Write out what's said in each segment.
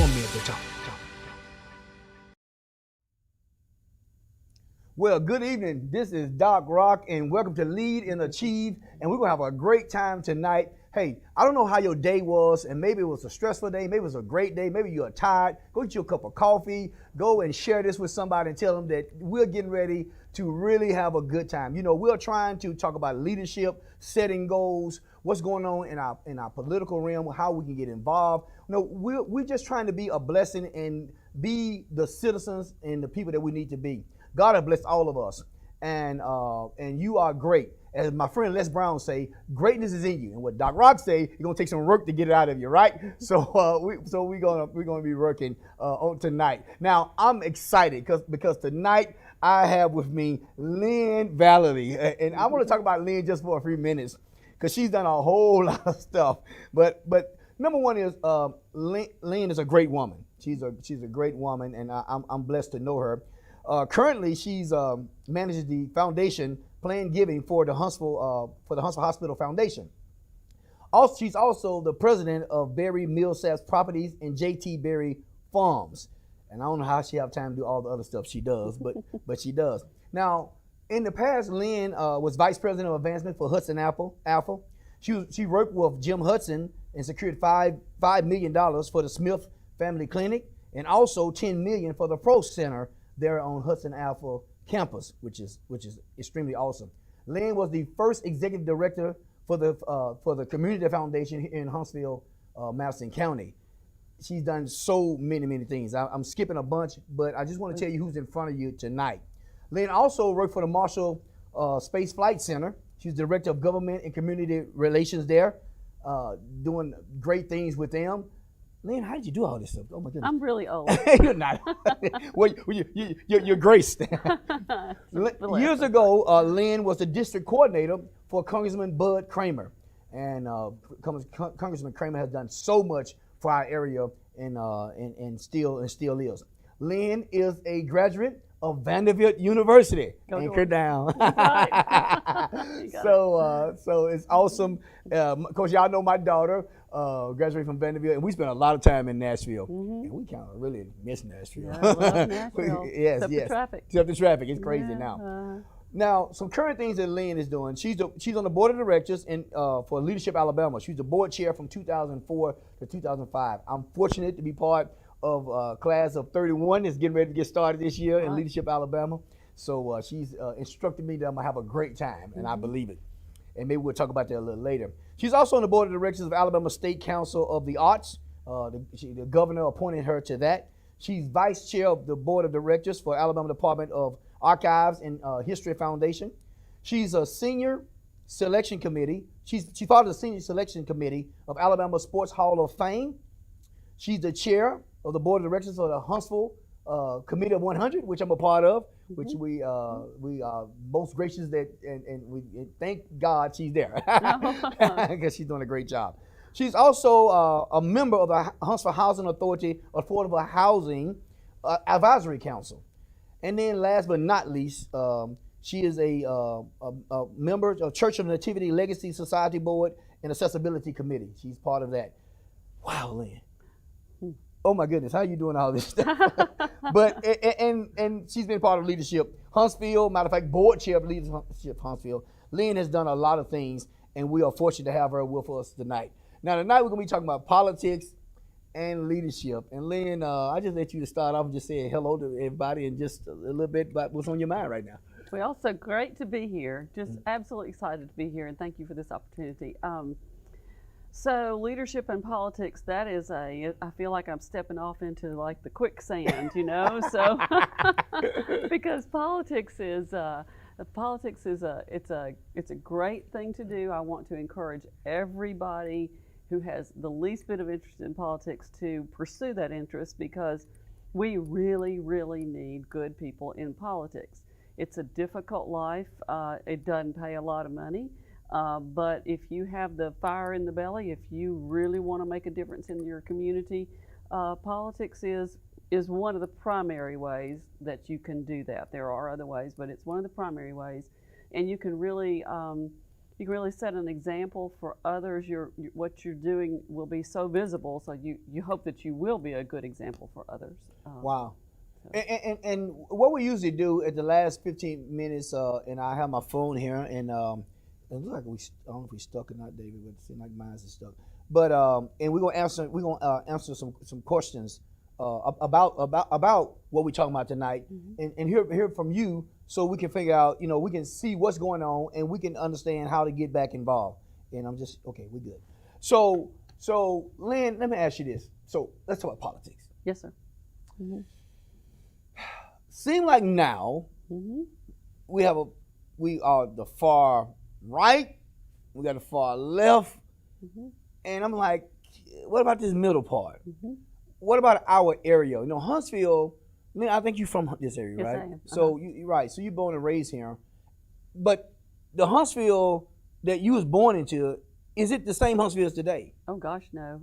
Join me at the top. Well, good evening. This is Doc Rock, and welcome to Lead and Achieve. And we're going to have a great time tonight. Hey, I don't know how your day was, and maybe it was a stressful day, maybe it was a great day, maybe you're tired. Go get you a cup of coffee, go and share this with somebody and tell them that we're getting ready to really have a good time. You know, we're trying to talk about leadership, setting goals, what's going on in our political realm, how we can get involved. You know, we're just trying to be a blessing and be the citizens and the people that we need to be. God has blessed all of us, and you are great. As my friend Les Brown say, greatness is in you. And what Doc Rock say, you're gonna take some work to get it out of you, right? So we're gonna be working on tonight. Now I'm excited because tonight I have with me Lynn Vallely, and I want to talk about Lynn just for a few minutes because she's done a whole lot of stuff. But number one is Lynn is a great woman. She's a great woman, and I'm blessed to know her. Currently, she's manages the foundation Planned Giving for the Huntsville Hospital Foundation. Also, she's also the president of Berry Millsaps Properties and J.T. Berry Farms. And I don't know how she have time to do all the other stuff she does, but she does. Now, in the past, Lynn was vice president of advancement for Hudson Alpha. She worked with Jim Hudson and secured $5 million for the Smith Family Clinic and also $10 million for the Pro Center there on Hudson Alpha campus, which is extremely awesome. Lynn was the first executive director for the Community Foundation here in Huntsville, Madison County. She's done so many things. I'm skipping a bunch, but I just want to tell you who's in front of you tonight. Lynn also worked for the Marshall Space Flight Center. She's director of government and community relations there, doing great things with them. Lynn, how did you do all this stuff? Oh my goodness. I'm really old. You're not. Well, you're graced. Years ago, Lynn was the district coordinator for Congressman Bud Kramer. And Congressman Kramer has done so much for our area and still is. Lynn is a graduate of Vanderbilt University. Anchor down. So it's awesome. Of course, y'all know my daughter graduated from Vanderbilt, and we spent a lot of time in Nashville. And we kind of really miss Nashville. Yeah, I love Nashville. Yes. The traffic. Except the traffic. It's crazy now. Now, some current things that Lynn is doing. She's on the board of directors for Leadership Alabama. She's the board chair from 2004 to 2005. I'm fortunate to be part of class of 31 that's getting ready to get started this year in Leadership Alabama. So she's instructed me that I'm gonna have a great time, and I believe it. And maybe we'll talk about that a little later. She's also on the board of directors of Alabama State Council of the Arts. The governor appointed her to that. She's vice chair of the board of directors for Alabama Department of Archives and History Foundation. She's a senior selection committee. She's part of the senior selection committee of Alabama Sports Hall of Fame. She's the chair of the board of directors of the Huntsville Committee of 100, which I'm a part of, which we are most gracious that, and we thank God she's there because she's doing a great job. She's also a member of the Huntsville Housing Authority Affordable Housing Advisory Council. And then last but not least, she is a member of Church of Nativity Legacy Society Board and Accessibility Committee. She's part of that. Wow, Lynn. Oh my goodness, how are you doing all this stuff? But and she's been part of Leadership Huntsville. Matter of fact, board chair of Leadership Huntsville. Lynn has done a lot of things, and we are fortunate to have her with us tonight. Now tonight we're gonna be talking about politics and leadership. And Lynn, I just let you to start off and just say hello to everybody and just a little bit about what's on your mind right now. Well, so great to be here. Just absolutely excited to be here, and thank you for this opportunity. So leadership and politics, that is I feel like I'm stepping off into like the quicksand, you know, so because politics is a great thing to do. I want to encourage everybody who has the least bit of interest in politics to pursue that interest, because we really need good people in politics. It's a difficult life. It doesn't pay a lot of money. But if you have the fire in the belly, if you really want to make a difference in your community, politics is one of the primary ways that you can do that. There are other ways, but it's one of the primary ways. And you can really you can really set an example for others. What you're doing will be so visible, so you hope that you will be a good example for others. Wow. So. And what we usually do at the last 15 minutes, and I have my phone here, and it looks like I don't know if we stuck or not, David, but it seems like mine is stuck. But and we're gonna answer some questions about what we're talking about tonight, and hear from you, so we can figure out, we can see what's going on, and we can understand how to get back involved. And I'm just okay. We're good. So Lynn, let me ask you this. So let's talk about politics. Yes, sir. Seem like now we are the far right, we got the far left, and I'm like, what about this middle part? What about our area? Huntsville. Lynn, I think you're from this area, Yes, right? I am. So you're right. So you're born and raised here, but the Huntsville that you was born into, is it the same Huntsville as today? Oh gosh, no.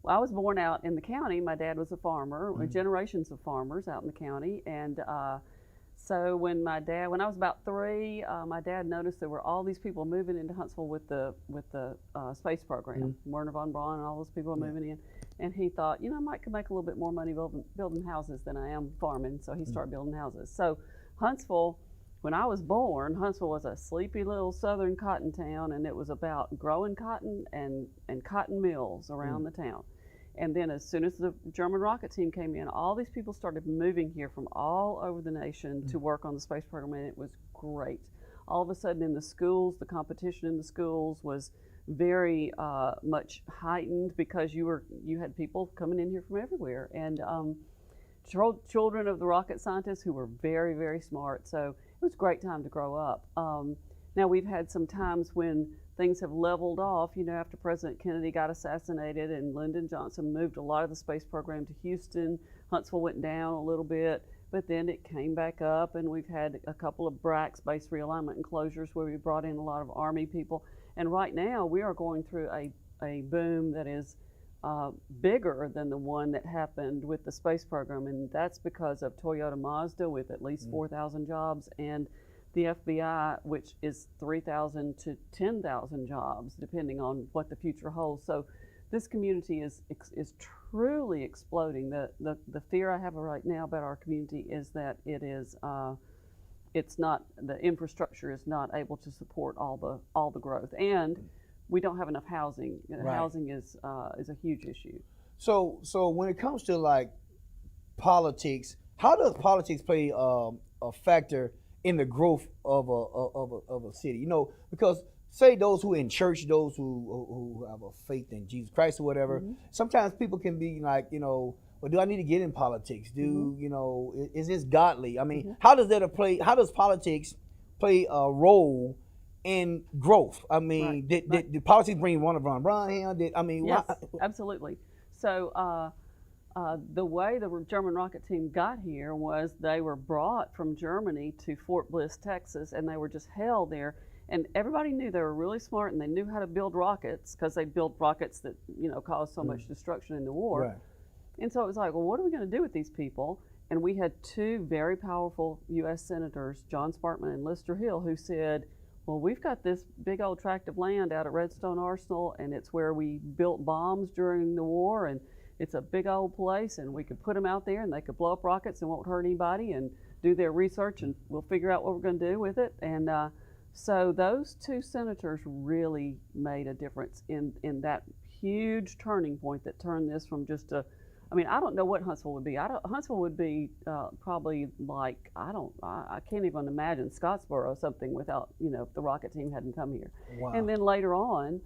Well, I was born out in the county. My dad was a farmer, generations of farmers out in the county. And so when I was about 3, my dad noticed there were all these people moving into Huntsville with the space program. Werner von Braun and all those people were moving in. And he thought, I might could make a little bit more money building houses than I am farming. So he started building houses. So Huntsville, when I was born, Huntsville was a sleepy little southern cotton town, and it was about growing cotton and cotton mills around the town. And then as soon as the German rocket team came in, all these people started moving here from all over the nation to work on the space program, and it was great. All of a sudden in the schools, the competition in the schools was very much heightened, because you had people coming in here from everywhere, and children of the rocket scientists who were very, very smart. So it was a great time to grow up. Now we've had some times when things have leveled off, after President Kennedy got assassinated and Lyndon Johnson moved a lot of the space program to Houston. Huntsville went down a little bit, but then it came back up, and we've had a couple of BRAC, Base Realignment Enclosures, where we brought in a lot of Army people. And right now we are going through a boom that is bigger than the one that happened with the space program, and that's because of Toyota Mazda with at least 4,000 jobs, and the FBI, which is 3,000 to 10,000 jobs, depending on what the future holds. So this community is truly exploding. The fear I have right now about our community is that it's not, the infrastructure is not able to support all the growth, and we don't have enough housing. Right. Housing is a huge issue. So when it comes to like politics, how does politics play a factor in the growth of a city? Because say those who are in church, those who have a faith in Jesus Christ or whatever, sometimes people can be like, well, do I need to get in politics? Is this godly? I mean, how does politics play a role in growth? I mean, did politics bring Werner von Braun here? Yes, absolutely. So the way the German rocket team got here was they were brought from Germany to Fort Bliss, Texas, and they were just held there. And everybody knew they were really smart, and they knew how to build rockets, because they built rockets that caused so much destruction in the war. Right. And so it was like, well, what are we going to do with these people? And we had 2 very powerful U.S. senators, John Sparkman and Lister Hill, who said, well, we've got this big old tract of land out at Redstone Arsenal, and it's where we built bombs during the war, and it's a big old place, and we could put them out there, and they could blow up rockets and won't hurt anybody, and do their research, and we'll figure out what we're going to do with it. And so those 2 senators really made a difference in that huge turning point that turned this from just I don't know what Huntsville would be. Huntsville would be probably like, I can't even imagine Scottsboro or something without, if the rocket team hadn't come here. Wow. And then later on,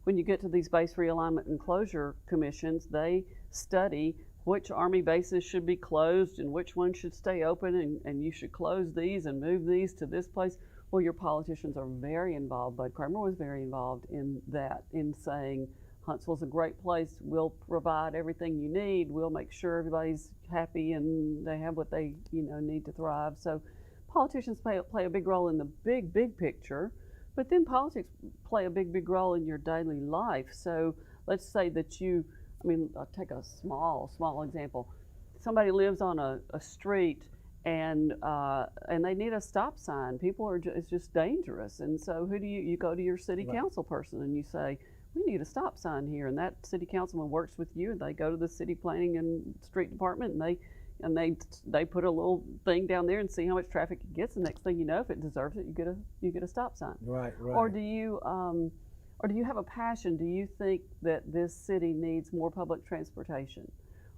when you get to these base realignment and closure commissions, they study which Army bases should be closed and which ones should stay open, and you should close these and move these to this place. Well, your politicians are very involved. Bud Kramer was very involved in that, in saying, Huntsville's a great place. We'll provide everything you need. We'll make sure everybody's happy and they have what they need to thrive. So politicians play a big role in the big picture, but then politics play a big role in your daily life. So let's say that I'll take a small example. Somebody lives on a street and they need a stop sign. People are it's just dangerous, and so who do you go to your city Right. council person and you say, we need a stop sign here, and that city councilman works with you, and they go to the city planning and street department, and they put a little thing down there and see how much traffic it gets. The next thing you know, if it deserves it, you get a stop sign. Right. Right. Or do you have a passion? Do you think that this city needs more public transportation?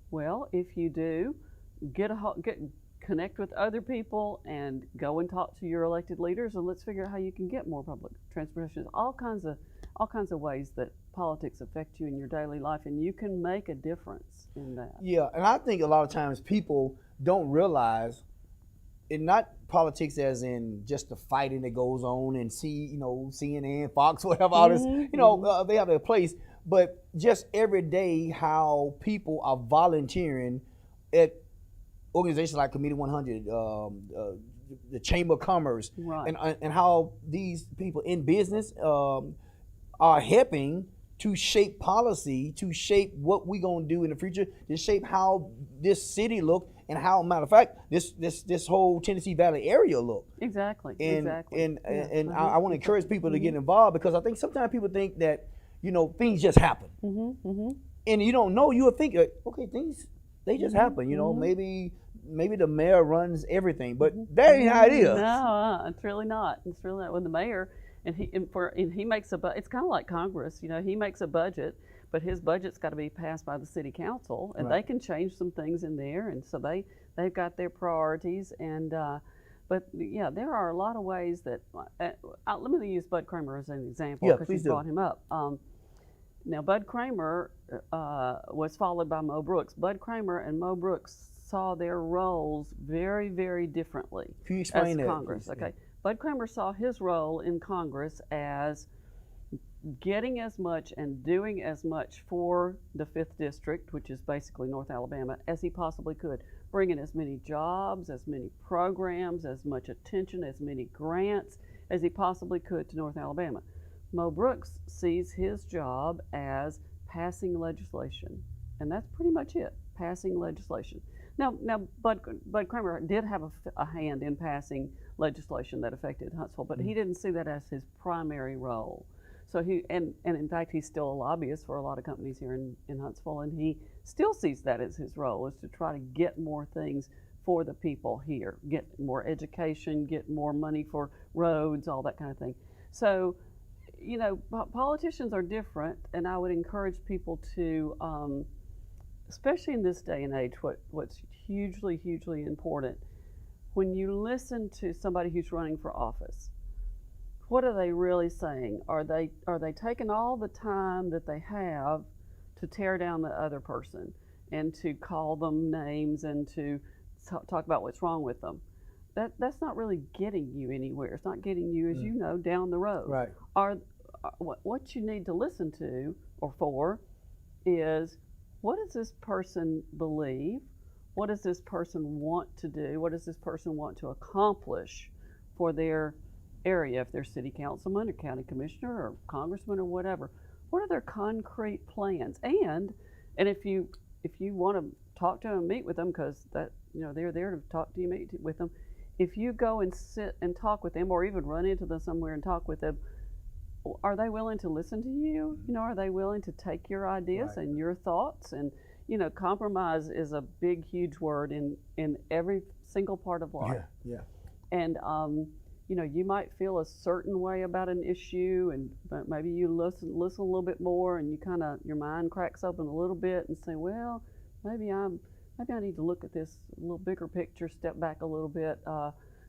Well, if you do, connect with other people and go and talk to your elected leaders, and let's figure out how you can get more public transportation. There's all kinds of ways that politics affect you in your daily life, and you can make a difference in that. Yeah, and I think a lot of times people don't realize, and not politics as in just the fighting that goes on and CNN, Fox, whatever, all this, they have their place, but just every day how people are volunteering at organizations like Committee 100, the Chamber of Commerce, Right. and how these people in business are helping to shape policy, to shape what we're gonna do in the future, to shape how this city look, and how, matter of fact, this whole Tennessee Valley area look. Exactly. And exactly. and I want to encourage people to get involved, because I think sometimes people think that things just happen, and you don't know. You'll think, okay, things they just happen. Maybe the mayor runs everything, but that ain't how it is. No, it's really not. It's really not. When the mayor and he makes a it's kind of like Congress. He makes a budget, but his budget's got to be passed by the city council, and Right. they can change some things in there, and so they've got their priorities. And but yeah, there are a lot of ways that. Let me use Bud Kramer as an example, Yeah, because please you do. brought him up. Now, Bud Kramer was followed by Mo Brooks. Bud Kramer and Mo Brooks saw their roles very, very differently Can you explain as that, Congress. please? Okay, Bud Kramer saw his role in Congress as getting as much and doing as much for the 5th District, which is basically North Alabama, as he possibly could, bringing as many jobs, as many programs, as much attention, as many grants as he possibly could to North Alabama. Mo Brooks sees his job as passing legislation, and that's pretty much it, passing legislation. Now Bud Kramer did have a hand in passing legislation that affected Huntsville, but he didn't see that as his primary role. So and in fact, he's still a lobbyist for a lot of companies here in Huntsville, and he still sees that as his role, is to try to get more things for the people here, get more education, get more money for roads, all that kind of thing. So, politicians are different, and I would encourage people to, especially in this day and age, what's hugely, hugely important, when you listen to somebody who's running for office, what are they really saying? Are they taking all the time that they have to tear down the other person and to call them names and to talk about what's wrong with them? That's not really getting you anywhere. It's not getting you, as you know, down the road. Right. What you need to listen to or for is, what does this person believe? What does this person want to do? What does this person want to accomplish for their area, if they're city councilman or county commissioner or congressman or whatever? What are their concrete plans? And if you want to talk to them and meet with them, because they're there to talk to you, meet with them, if you go and sit and talk with them, or even run into them somewhere and talk with them, are they willing to listen to you? Are they willing to take your ideas Right. and your thoughts? And compromise is a big, huge word in every single part of life. Yeah. And you might feel a certain way about an issue, but maybe you listen a little bit more, and your mind cracks open a little bit and say, well, maybe I need to look at this a little bigger picture, step back a little bit.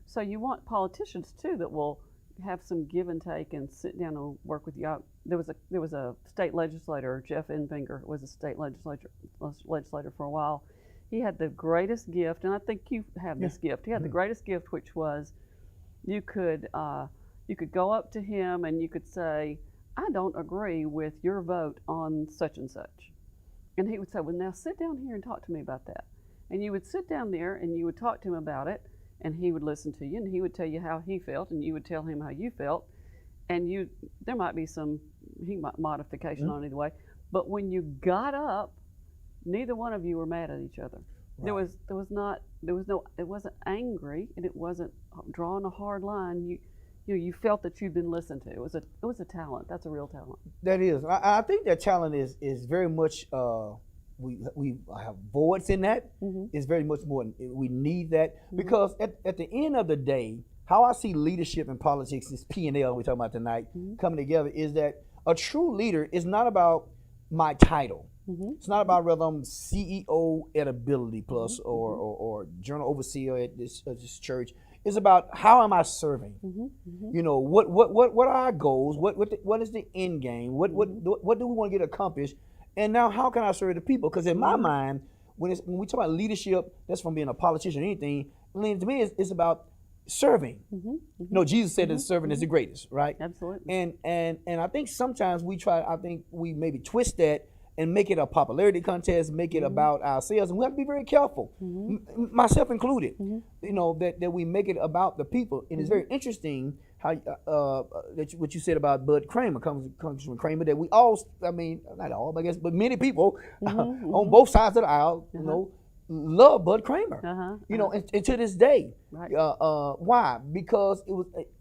So you want politicians too that will have some give and take and sit down and work with you. There was a state legislator, Jeff Enfinger, was a state legislator for a while. He had the greatest gift, and I think you have this gift. He had the greatest gift, which was you could go up to him and you could say, I don't agree with your vote on such and such. And he would say, well, now sit down here and talk to me about that. And you would sit down there and you would talk to him about it, and he would listen to you, and he would tell you how he felt, and you would tell him how you felt, and there might be some modification on either way. But when you got up, neither one of you were mad at each other. There was no, it wasn't angry, and it wasn't drawing a hard line. You felt that you'd been listened to. It was a talent. That's a real talent. That is. I think that talent is very much. We have voids in that. It's very much more. We need that because at the end of the day, how I see leadership in politics, this P&L we're talking about tonight, coming together, is that a true leader is not about my title. It's not about whether I'm CEO at Ability Plus or Journal Overseer at this church. It's about how am I serving? You know, what are our goals? What is the end game? What do we want to get accomplished? And now how can I serve the people? Because in my mind, when we talk about leadership, that's from being a politician or anything. To me, it's about serving. You know, Jesus said that serving is the greatest, right? Absolutely. And I think sometimes we maybe twist that and make it a popularity contest, make it about ourselves, and we have to be very careful, myself included. You know that we make it about the people, and it's very interesting how what you said about Bud Kramer, Congressman Kramer, that we all, I mean, not all, I guess, but many people on both sides of the aisle, you know, love Bud Kramer. You know, and to this day, Right. Why? Because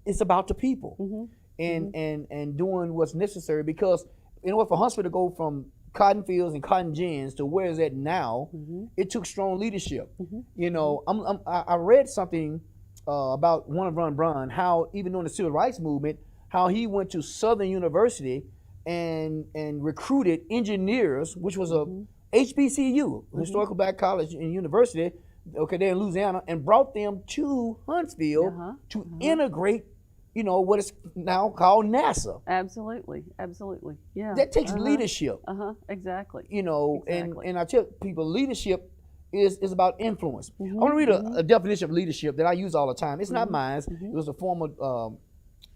it's about the people, and doing what's necessary. Because in order for Huntsville to go from cotton fields and cotton gins to where it's at now, it took strong leadership. You know, I read something about one of Ron Brown, how even during the civil rights movement, how he went to Southern University and recruited engineers, which was a HBCU, Historical Black College and University, okay, there in Louisiana, and brought them to Huntsville to integrate, you know, what is now called NASA. Absolutely. Yeah. That takes leadership. Exactly. You know, Exactly. and I tell people leadership is about influence. I want to read a definition of leadership that I use all the time. It's not mine. It was a former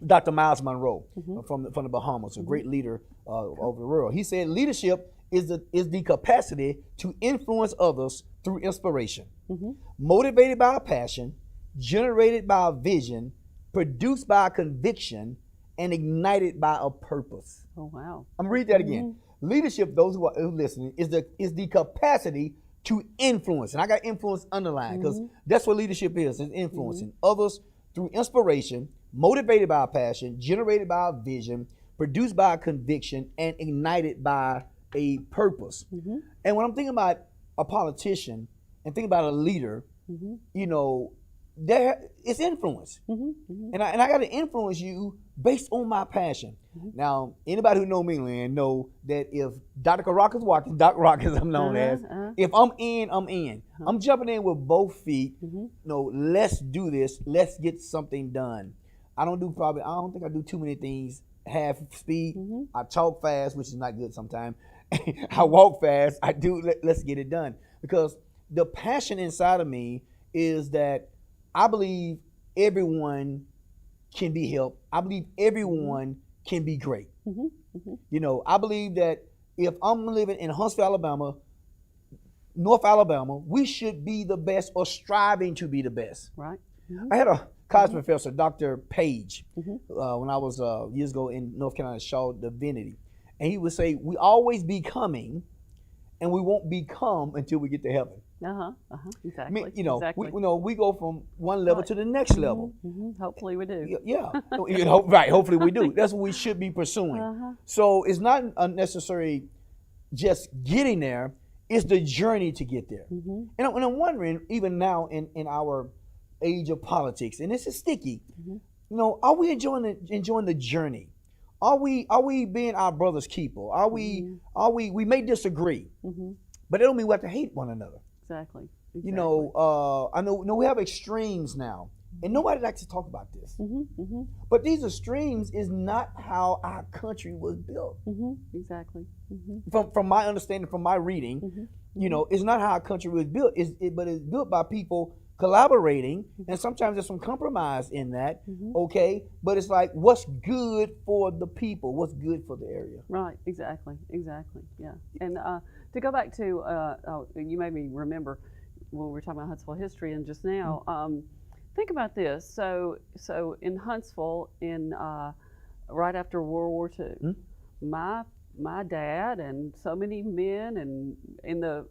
Dr. Miles Monroe from the Bahamas, a great leader over the world. He said leadership is the capacity to influence others through inspiration, motivated by a passion, generated by a vision, produced by a conviction, and ignited by a purpose. Oh wow! I'm gonna read that again. Leadership, those who are listening, is the capacity to influence, and I got influence underlined because that's what leadership is: influencing others through inspiration, motivated by a passion, generated by a vision, produced by a conviction, and ignited by a purpose. And when I'm thinking about a politician and thinking about a leader, you know, it's influence, and I got to influence you based on my passion. Now, anybody who know me, Lynn, know that if Dr. Rock is watching, Doc Rock as I'm known as, if I'm in, I'm in. I'm jumping in with both feet. You know, let's do this. Let's get something done. I don't think I do too many things half speed. I talk fast, which is not good sometimes. I walk fast. Let's get it done. Because the passion inside of me is that I believe everyone can be helped. I believe everyone can be great. You know, I believe that if I'm living in Huntsville, Alabama, North Alabama, we should be the best or striving to be the best. Right. I had a college professor, Dr. Page, when I was years ago in North Carolina, Shaw Divinity. And he would say, we always becoming, and we won't become until we get to heaven. Exactly. I mean, you know, exactly. we go from one level to the next level. Hopefully we do. Yeah. You know, right. Hopefully we do. That's what we should be pursuing. So it's not unnecessary just getting there. It's the journey to get there. And I'm wondering, even now in our age of politics, and this is sticky, you know, are we enjoying the journey? Are we being our brother's keeper? Are we may disagree, but it don't mean we have to hate one another. Exactly. You know, I know we have extremes now, and nobody likes to talk about this. But these extremes is not how our country was built. Exactly. From my understanding, from my reading, you know, it's not how our country was built. But it's built by people collaborating, and sometimes there's some compromise in that. Okay, but it's like, what's good for the people? What's good for the area? Right. Exactly. Yeah. And to go back to, you made me remember when we were talking about Huntsville history, and just now, think about this. So in Huntsville, right after World War II, my dad and so many men and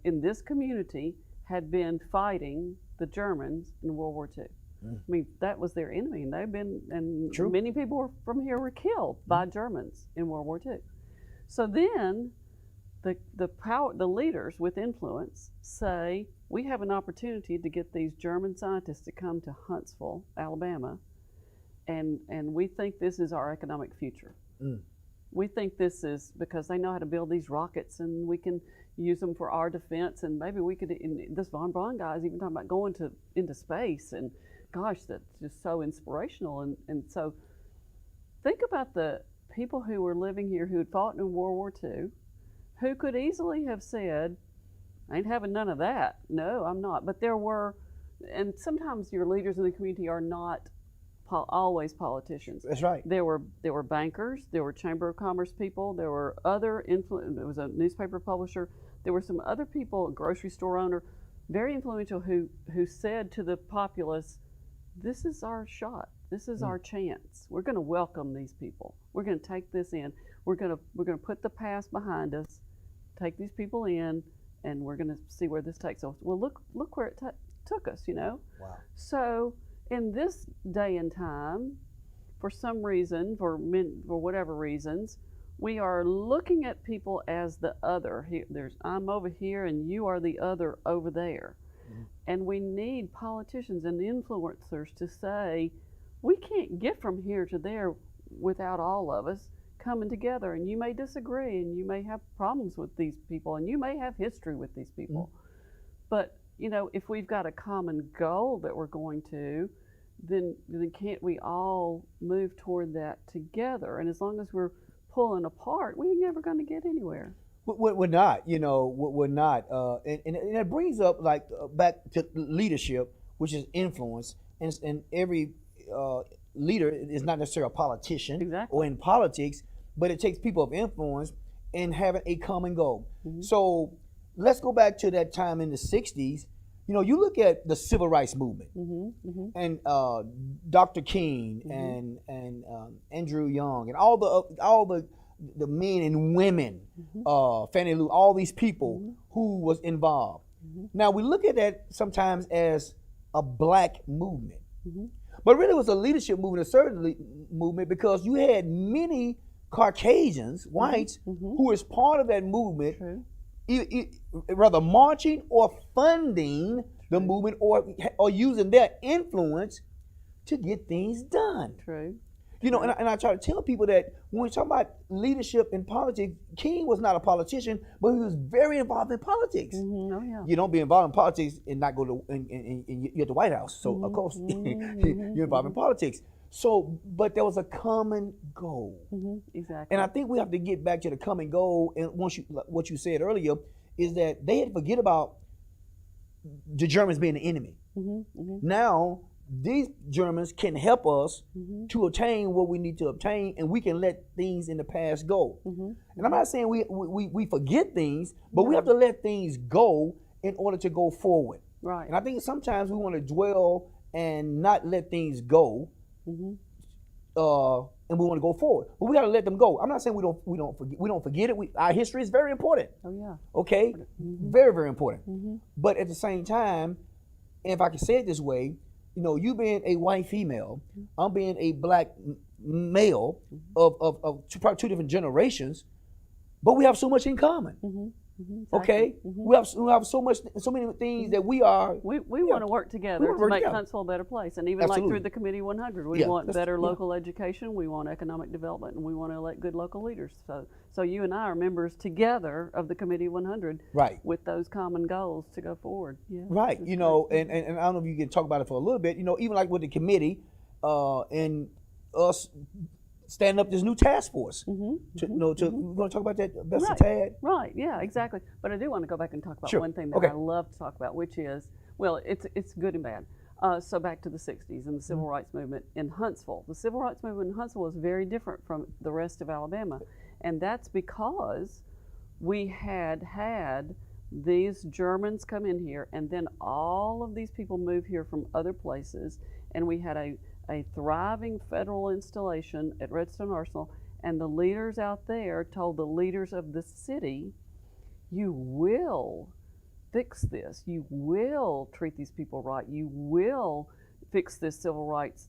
in this community had been fighting the Germans in World War II. I mean, that was their enemy, and they've been, and True. many people from here were killed by Germans in World War II. So then the leaders with influence say, we have an opportunity to get these German scientists to come to Huntsville, Alabama, and we think this is our economic future. We think this is because they know how to build these rockets, and we can use them for our defense, and maybe we could, this von Braun guy is even talking about going into space, and gosh, that's just so inspirational. And so think about the people who were living here who had fought in World War II, who could easily have said, I ain't having none of that. No, I'm not. But there were, and sometimes your leaders in the community are not always politicians. That's right. There were bankers, there were Chamber of Commerce people, there were other there was a newspaper publisher, there were some other people, a grocery store owner, very influential, who said to the populace, this is our shot. This is our chance. We're going to welcome these people. We're going to take this in. We're going to put the past behind us, take these people in, and we're going to see where this takes us. Well, look where it took us, you know. Wow. So in this day and time, for some reason, for whatever reasons, we are looking at people as the other. I'm over here, and you are the other over there. And we need politicians and influencers to say, we can't get from here to there without all of us coming together. And you may disagree, and you may have problems with these people, and you may have history with these people. But, you know, if we've got a common goal that we're going to, then can't we all move toward that together? And as long as we're pulling apart, we're never going to get anywhere. We're not, you know, we're not. And it brings up, like, back to leadership, which is influence. And every leader is not necessarily a politician. Exactly. Or in politics, but it takes people of influence and having a common goal. So let's go back to that time in the 60s. You know, you look at the civil rights movement, and Dr. King and Andrew Young and all the men and women, Fannie Lou, all these people who was involved. Now we look at that sometimes as a black movement, but really it was a leadership movement, a certain movement, because you had many Caucasians, whites, who was part of that movement. Rather marching or funding the movement, or using their influence to get things done. You know, and I try to tell people that when we talk about leadership in politics, King was not a politician, but he was very involved in politics. Oh, yeah. You don't be involved in politics and not go to, and you're at the White House. So of course you're involved in politics. So, but there was a common goal. Exactly. And I think we have to get back to the common goal. And what you said earlier is that they had to forget about the Germans being the enemy. Now, these Germans can help us to obtain what we need to obtain, and we can let things in the past go. And I'm not saying we forget things, but we have to let things go in order to go forward. Right. And I think sometimes we want to dwell and not let things go. And we want to go forward, but we got to let them go. I'm not saying we don't forget it. Our history is very important. Oh yeah. Okay, very, very important. But at the same time, and if I can say it this way, you know, you being a white female, I'm being a black male of two different generations, but we have so much in common. Exactly. Okay, we have so many things that we want to work together to make together. Huntsville a better place, and even like through the Committee 100, we want better local education, we want economic development, and we want to elect good local leaders. So you and I are members together of the Committee 100, right, with those common goals to go forward. Yeah, right. You know, and I don't know if you can talk about it for a little bit. You know, even like with the committee, and us standing up this new task force. We're going to talk about that, Best Tad? Right, yeah, exactly. But I do want to go back and talk about one thing that I love to talk about, which is, well, it's good and bad. So back to the 60s and the civil rights movement in Huntsville. The civil rights movement in Huntsville was very different from the rest of Alabama. And that's because we had these Germans come in here, and then all of these people move here from other places, and we had a thriving federal installation at Redstone Arsenal, and the leaders out there told the leaders of the city, you will fix this. You will treat these people right. You will fix these civil rights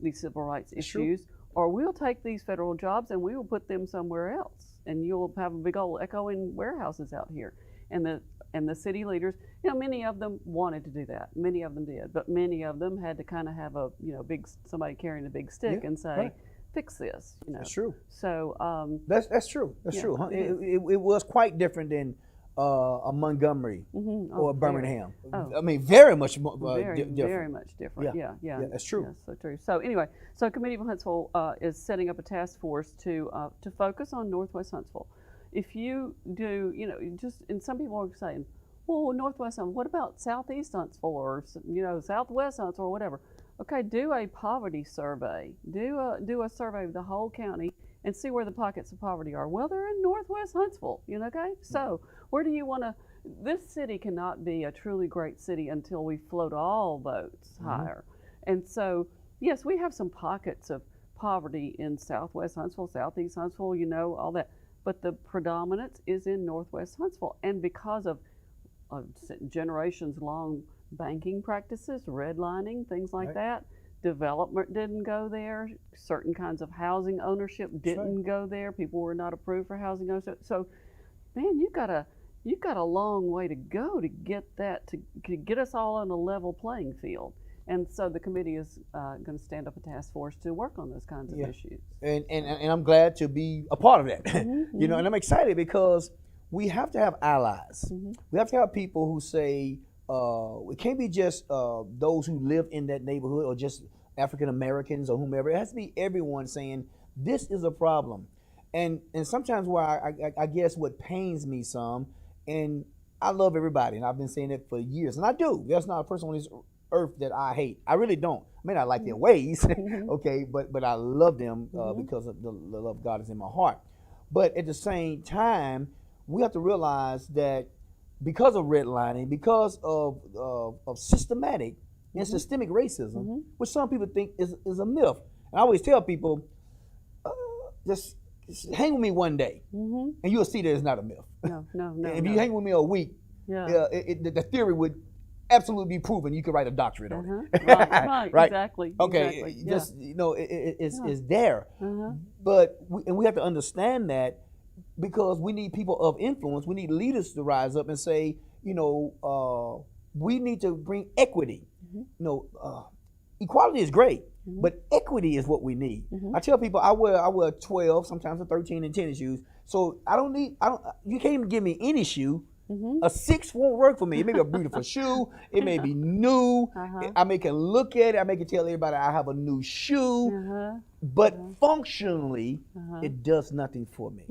issues, or we'll take these federal jobs and we will put them somewhere else, and you'll have a big old echoing warehouses out here. And the city leaders, many of them wanted to do that. Many of them did, but many of them had to kind of have a big somebody carrying a big stick and say, right. fix this. That's true. So that's true. That's true. Huh? It was quite different than a Montgomery or Birmingham. I mean, very much different. Very much different. Yeah, that's true. Yeah, so true. So anyway, so Committee of Huntsville is setting up a task force to focus on Northwest Huntsville. If you do, and some people are saying, well, Northwest Huntsville, what about Southeast Huntsville or, Southwest Huntsville or whatever? Okay, do a poverty survey. Do a survey of the whole county and see where the pockets of poverty are. Well, they're in Northwest Huntsville, okay? So where do you want to, this city cannot be a truly great city until we float all boats higher. And so, yes, we have some pockets of poverty in Southwest Huntsville, Southeast Huntsville, all that. But the predominance is in Northwest Huntsville. And because of generations-long banking practices, redlining, things like that, development didn't go there. Certain kinds of housing ownership didn't go there. People were not approved for housing ownership. So, man, you've got a long way to go to get that, to get us all on a level playing field. And so the committee is going to stand up a task force to work on those kinds of issues. And I'm glad to be a part of that. And I'm excited because we have to have allies. We have to have people who say, it can't be just those who live in that neighborhood or just African Americans or whomever. It has to be everyone saying, this is a problem. And sometimes where I guess what pains me some, and I love everybody, and I've been saying it for years, and I do. There's not a person on this earth that I hate. I really don't. I may not like their ways, okay, but I love them because of the love of God is in my heart. But at the same time, we have to realize that because of redlining, because of systematic and systemic racism, which some people think is a myth. And I always tell people, just hang with me one day, and you'll see that it's not a myth. No. If you hang with me a week, the theory would absolutely be proven. You could write a doctorate on it. Right, exactly. Okay, exactly. just it's there. But we have to understand that because we need people of influence. We need leaders to rise up and say, we need to bring equity. Equality is great, but equity is what we need. I tell people I wear 12, sometimes a 13 in tennis shoes. So you can't even give me any shoe. A 6 won't work for me. It may be a beautiful shoe. It may be new. I may can look at it. I may can tell everybody I have a new shoe. But functionally, it does nothing for me.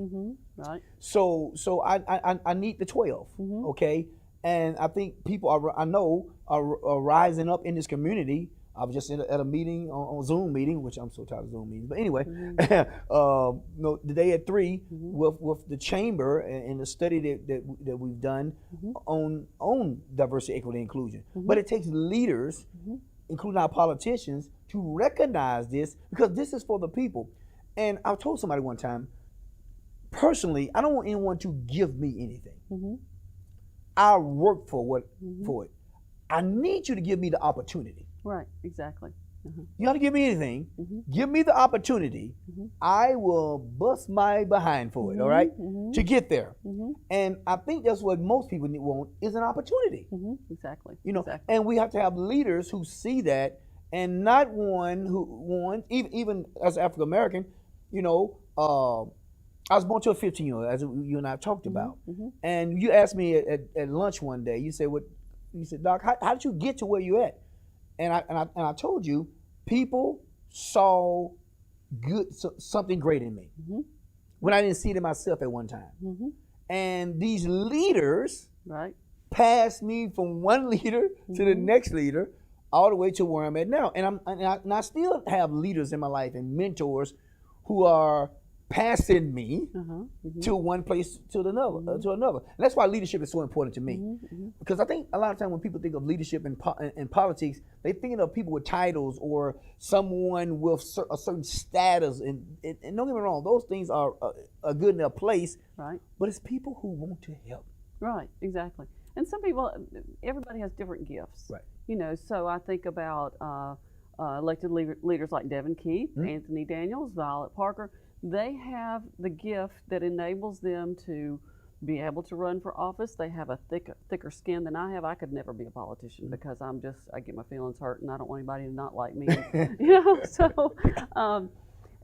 Right. So I need the 12. Okay. And I think people are rising up in this community. I was just at a meeting on Zoom meeting, which I'm so tired of Zoom meetings. But anyway, the day at 3 with the chamber and the study that we've done on diversity, equity, and inclusion. But it takes leaders, including our politicians, to recognize this because this is for the people. And I told somebody one time, personally, I don't want anyone to give me anything. I work for it. I need you to give me the opportunity. Right, exactly. You don't have to give me anything. Give me the opportunity. I will bust my behind for it, all right, to get there. And I think that's what most people want is an opportunity. Exactly. And we have to have leaders who see that and not even as African American, I was born to a 15-year-old, as you and I talked about. And you asked me at lunch one day, you said, Doc, how did you get to where you're at? And I told you, people saw something great in me when I didn't see it in myself at one time. And these leaders passed me from one leader to the next leader, all the way to where I'm at now. And I still have leaders in my life and mentors who are passing me to one place to another. And that's why leadership is so important to me. Because I think a lot of times when people think of leadership in politics, they think of people with titles or someone with a certain status. And don't get me wrong, those things are good in their place. Right. But it's people who want to help. Right, exactly. And some people, everybody has different gifts. Right. You know, so I think about elected leaders like Devin Keith, Anthony Daniels, Violet Parker. They have the gift that enables them to be able to run for office. They have a thicker skin than I have. I could never be a politician because I get my feelings hurt, and I don't want anybody to not like me. You know, so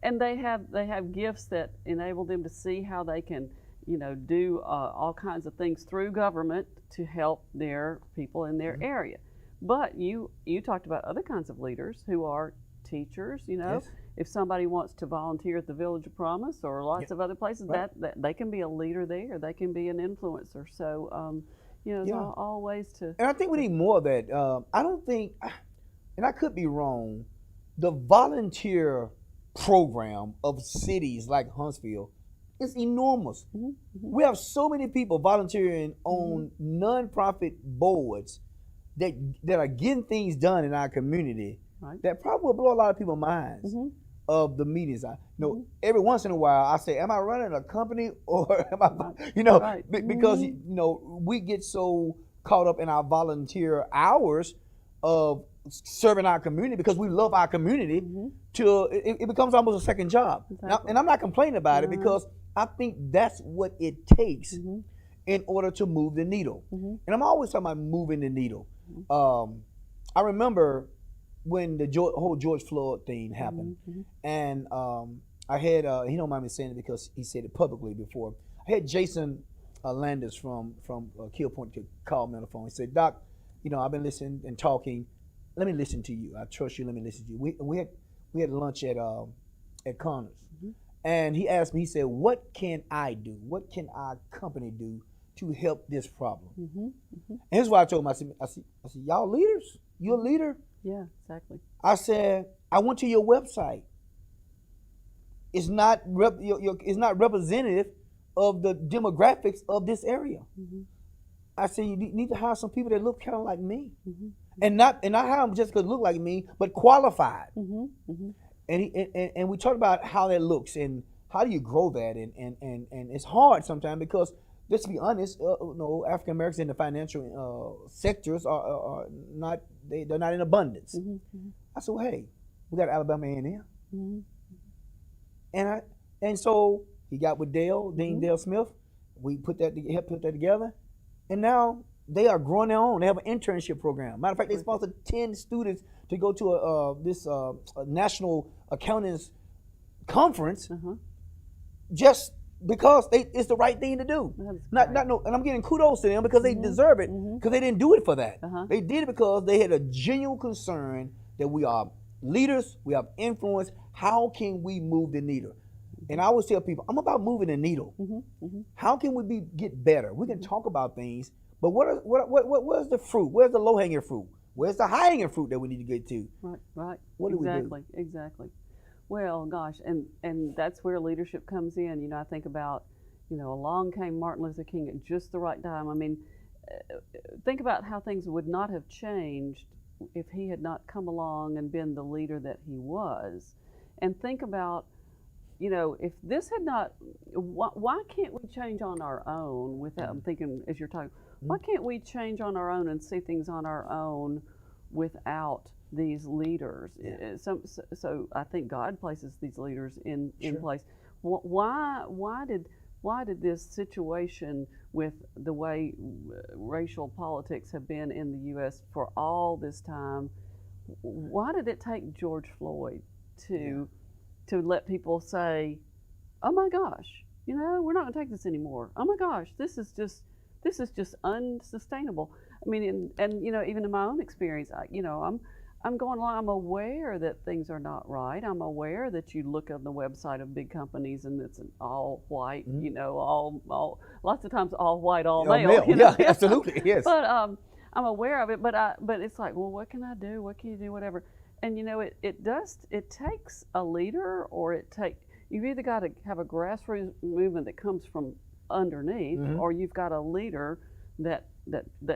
and they have gifts that enable them to see how they can, you know, do all kinds of things through government to help their people in their area. But you talked about other kinds of leaders who are teachers. You know, Yes. if somebody wants to volunteer at the Village of Promise or lots of other places, Right. that they can be a leader there. They can be an influencer. So, you know, there's all ways to. And I think we need more of that. I don't think, and I could be wrong, the volunteer program of cities like Huntsville is enormous. We have so many people volunteering on nonprofit boards that are getting things done in our community Right. that probably will blow a lot of people's minds of the meetings. You know, every once in a while I say, am I running a company or am I, you know, Right. because, you know, we get so caught up in our volunteer hours of serving our community because we love our community till it becomes almost a second job. Now, and I'm not complaining about it because I think that's what it takes in order to move the needle. And I'm always talking about moving the needle. I remember when the whole George Floyd thing happened, and I had he don't mind me saying it because he said it publicly before. I had Jason Landis from Kill Point to call me on the phone. He said, "Doc, you know, I've been listening and talking. Let me listen to you. I trust you. Let me listen to you." We had lunch at Connors, and he asked me. He said, "What can I do? What can our company do to help this problem?" And here's what I told him. I said, "Y'all leaders. You're a leader." Yeah, exactly. I said, "I went to your website. It's not it's not representative of the demographics of this area." I said, "You need to hire some people that look kind of like me, and not hire them just because look like me, but qualified." And we talked about how that looks and how do you grow that, and it's hard sometimes because let's be honest, you know, African Americans in the financial sectors are not they're not in abundance. I said, well, hey, we got Alabama A&M, and so he got with Dean Dale Smith. We helped put that together, and now they are growing their own. They have an internship program. Matter of fact, they sponsored 10 students to go to this national accountants conference, just because it's the right thing to do. And I'm getting kudos to them because they deserve it because they didn't do it for that. They did it because they had a genuine concern that we are leaders, we have influence. How can we move the needle? And I always tell people, I'm about moving the needle. How can we get better? We can talk about things, but where's the fruit? Where's the low-hanging fruit? Where's the high-hanging fruit that we need to get to? Right. What do we do? Exactly. Well, gosh, and that's where leadership comes in. You know, I think about, you know, along came Martin Luther King at just the right time. I mean, think about how things would not have changed if he had not come along and been the leader that he was. And think about, you know, if this had not, why can't we change on our own without, I'm thinking as you're talking, why can't we change on our own and see things on our own without these leaders? So I think God places these leaders in place. Why did this situation with the way racial politics have been in the U.S. for all this time, why did it take George Floyd to let people say, oh my gosh, you know, we're not going to take this anymore. Oh my gosh, this is just unsustainable. I mean, and you know, even in my own experience, I'm going along. I'm aware that things are not right. I'm aware that you look on the website of big companies and it's an all white, you know, all lots of times all white, all male. You know? Yeah, absolutely, yes. But I'm aware of it. But it's like, well, what can I do? What can you do? Whatever. And you know, it takes a leader, or you've either got to have a grassroots movement that comes from underneath, or you've got a leader that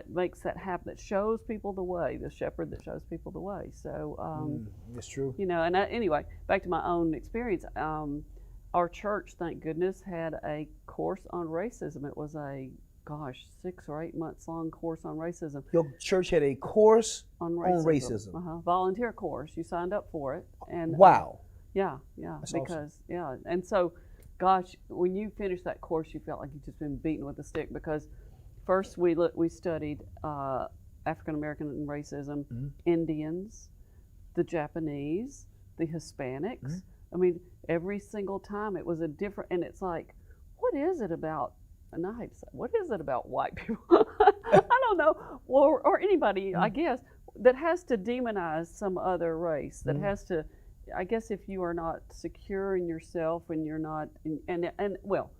makes that happen, that shows people the way, the shepherd that shows people the way. So that's true. You know, and anyway, back to my own experience. Our church, thank goodness, had a course on racism. It was a gosh, 6 or 8 months long course on racism. Your church had a course On on racism. racism. Volunteer course. You signed up for it, and Wow. yeah, That's because and so, gosh, when you finished that course, you felt like you'd just been beaten with a stick because first we studied African American racism, Mm-hmm. Indians, the Japanese, the Hispanics. Mm-hmm. I mean, every single time it was a different, and it's like, what is it about? And I hate to say, what is it about white people? I don't know, or anybody, I guess, that has to demonize some other race, that has to, I guess, if you are not secure in yourself and you're not, and well,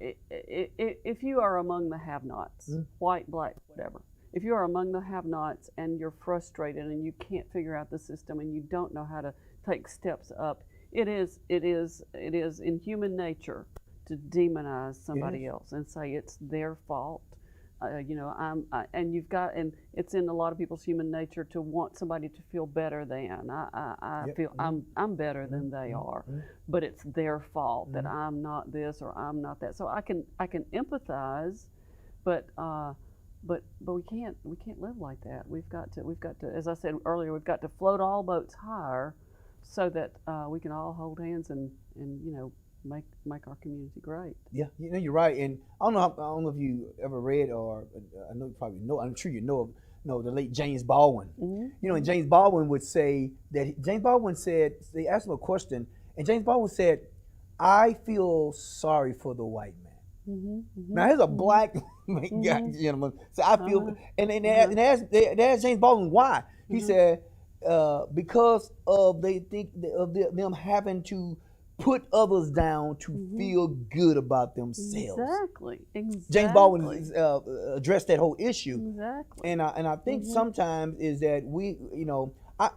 if you are among the have-nots, white, black, whatever, if you are among the have-nots and you're frustrated and you can't figure out the system and you don't know how to take steps up, it is in human nature to demonize somebody else and say it's their fault. And you've got, and it's in a lot of people's human nature to want somebody to feel better than. I feel I'm better than they are, but it's their fault that I'm not this or I'm not that. So I can empathize, but we can't live like that. We've got to, as I said earlier, we've got to float all boats higher, so that we can all hold hands and make our community great. Yeah, you're right, and I don't know if you ever read, or I know you probably know. I'm sure you know the late James Baldwin. And James Baldwin would say that they asked him a question, and James Baldwin said, "I feel sorry for the white man." Now here's a black gentleman. So I feel, and they asked James Baldwin why. He said, because of them having to put others down to feel good about themselves. Exactly. James Baldwin addressed that whole issue. Exactly. And I think sometimes is that we, I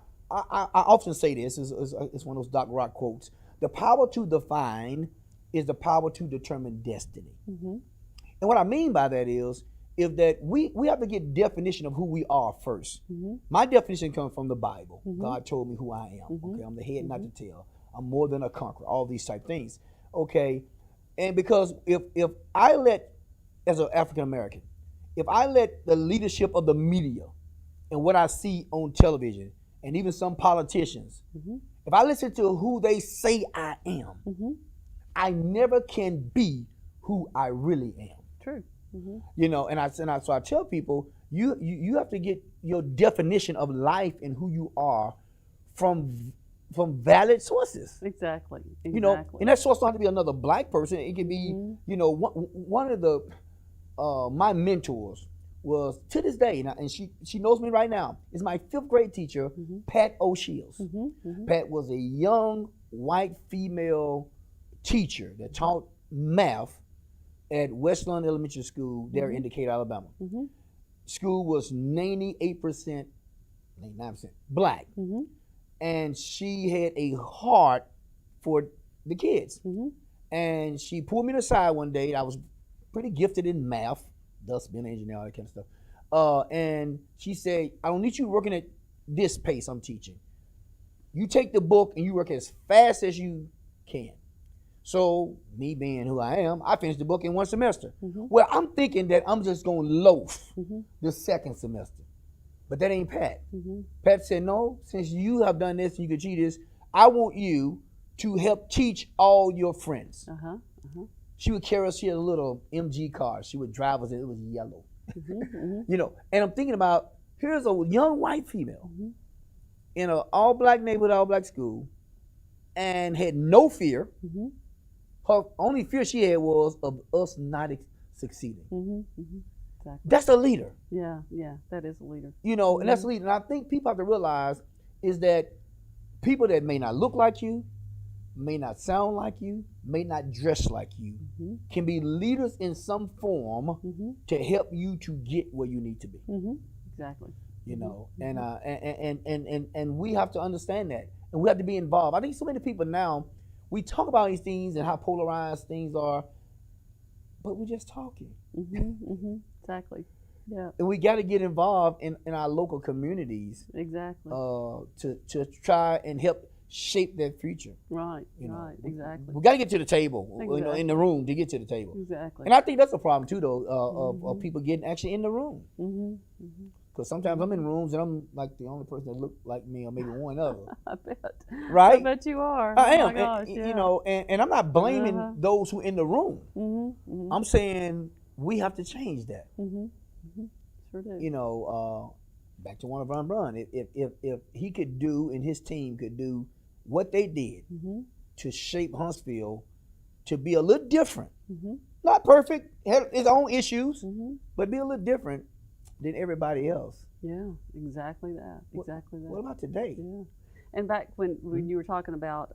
often say this, it's one of those Doc Rock quotes: the power to define is the power to determine destiny. And what I mean by that is that we have to get definition of who we are first. My definition comes from the Bible. God told me who I am. Okay, I'm the head, not the tail. I'm more than a conqueror, all these type things. Okay. And because if I let, as an African American, if I let the leadership of the media and what I see on television and even some politicians, if I listen to who they say I am, I never can be who I really am. True. So I tell people, you have to get your definition of life and who you are from valid sources. Exactly. And that source don't have to be another black person. It can be, one of the my mentors was, to this day, and she knows me right now, is my 5th grade teacher, Pat O'Shields. Pat was a young white female teacher that taught math at Westland Elementary School there in Decatur, Alabama. School was 98%, 99% black. And she had a heart for the kids. And she pulled me aside one day. I was pretty gifted in math, thus being an engineer, all that kind of stuff. And she said, "I don't need you working at this pace I'm teaching. You take the book and you work as fast as you can." So, me being who I am, I finished the book in 1 semester. Well, I'm thinking that I'm just going to loaf the 2nd semester. But that ain't Pat. Pat said, "No, since you have done this and you can achieve this, I want you to help teach all your friends." She would carry us, she had a little MG car. She would drive us, and it was yellow. And I'm thinking about, here's a young white female in an all-black neighborhood, all-black school, and had no fear. Her only fear she had was of us not succeeding. Exactly. That's a leader. Yeah, that is a leader. And that's a leader. And I think people have to realize is that people that may not look like you, may not sound like you, may not dress like you, can be leaders in some form to help you to get where you need to be. Exactly. And we have to understand that, and we have to be involved. I think so many people now, we talk about these things and how polarized things are, but we're just talking. Exactly. Yeah. And we got to get involved in our local communities. Exactly. To try and help shape that future. Right, You know, right, exactly. We got to get to the table, you know, in Exactly. the room to get to the table. Exactly. And I think that's a problem too, though, of people getting actually in the room. Mm-hmm. Because sometimes I'm in rooms and I'm like the only person that look like me, or maybe one other. I bet. Right? I bet you are. I Oh am. my gosh, And, yeah. you know, and I'm not blaming Uh-huh. those who in the room. Mm-hmm. I'm saying we have to change that. Mm-hmm. Mm-hmm. Sure do. You know, back to one of Von Braun. If he could do and his team could do what they did Mm-hmm. to shape Huntsville to be a little different, Mm-hmm. not perfect, had its own issues, Mm-hmm. but be a little different than everybody else. Yeah, exactly that. Exactly that. What about today? Yeah. And back when you were talking about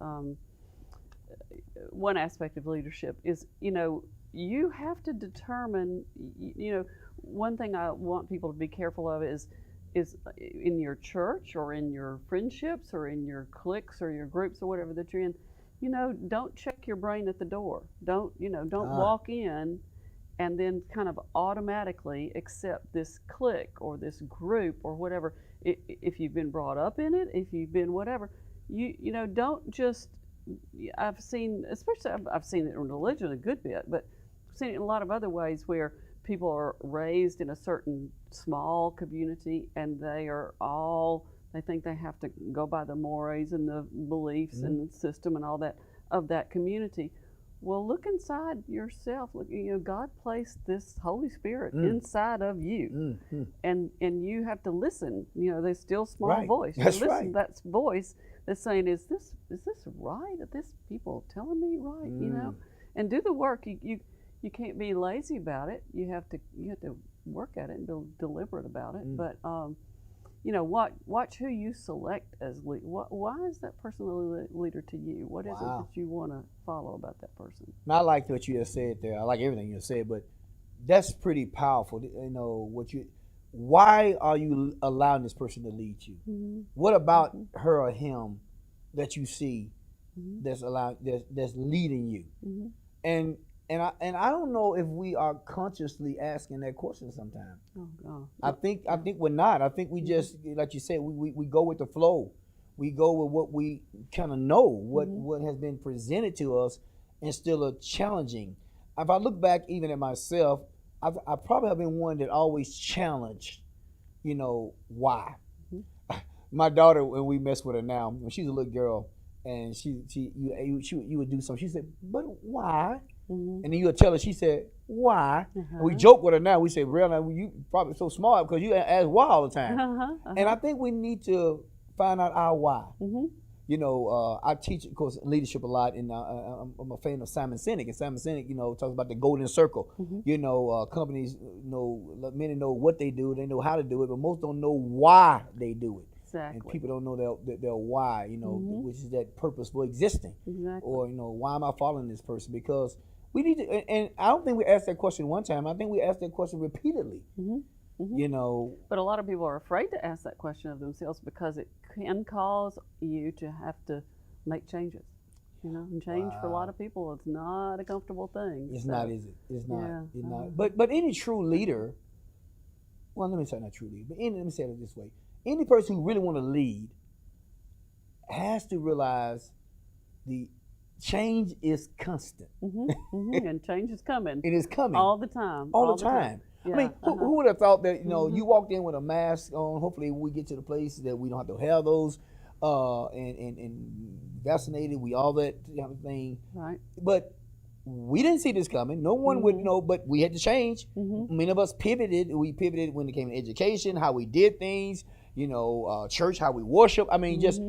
one aspect of leadership is, you have to determine, one thing I want people to be careful of is in your church or in your friendships or in your cliques or your groups or whatever that you're in, don't check your brain at the door. Don't walk in and then kind of automatically accept this clique or this group or whatever. If you've been brought up in it, if you've been whatever, don't just. I've seen, especially I've seen it in religion a good bit, but I've seen it in a lot of other ways where people are raised in a certain small community and they think they have to go by the mores and the beliefs and the system and all that of that community. Well, look inside yourself. Look, God placed this Holy Spirit inside of you, and you have to listen. There's still small voice. That's listen right. to that voice that's saying, "Is this right? Are this people telling me right?" And do the work. You can't be lazy about it. You have to work at it and be deliberate about it. But watch who you select as leader. Why is that person a leader to you? What is it that you want to follow about that person? And I like what you just said there. I like everything you just said, but that's pretty powerful. Why are you allowing this person to lead you? What about her or him that you see that's leading you? And I don't know if we are consciously asking that question sometimes. Oh God. I think we're not. I think we just, like you said, we go with the flow. We go with what we kind of know, what has been presented to us, instead of challenging. If I look back even at myself, I probably have been one that always challenged, why. My daughter, when we mess with her now, when she's a little girl, and you would do something, she said, "But why?" And then you would tell her, she said, "Why?" And we joke with her now. We say, "Really, you probably so smart because you ask why all the time." And I think we need to find out our why. I teach, of course, leadership a lot, and I'm a fan of Simon Sinek. And Simon Sinek, talks about the golden circle. Companies many know what they do, they know how to do it, but most don't know why they do it. Exactly. And people don't know their why, which is that purpose for existing. Exactly. Or, why am I following this person? Because we need to, and I don't think we asked that question one time. I think we asked that question repeatedly. But a lot of people are afraid to ask that question of themselves because it can cause you to have to make changes. And change for a lot of people, it's not a comfortable thing. It's not, is it? It's not. Yeah. It's not. But any true leader, well, let me say not true leader, but let me say it this way. Any person who really want to lead has to realize the change is constant. And change is coming. It is coming. All the time. All the time. Yeah. I mean, who would have thought that, you walked in with a mask on, hopefully we get to the place that we don't have to have those, and vaccinated, we all that kind of thing. Right. But we didn't see this coming. No one would know, but we had to change. Many of us pivoted. We pivoted when it came to education, how we did things, church, how we worship. I mean, just,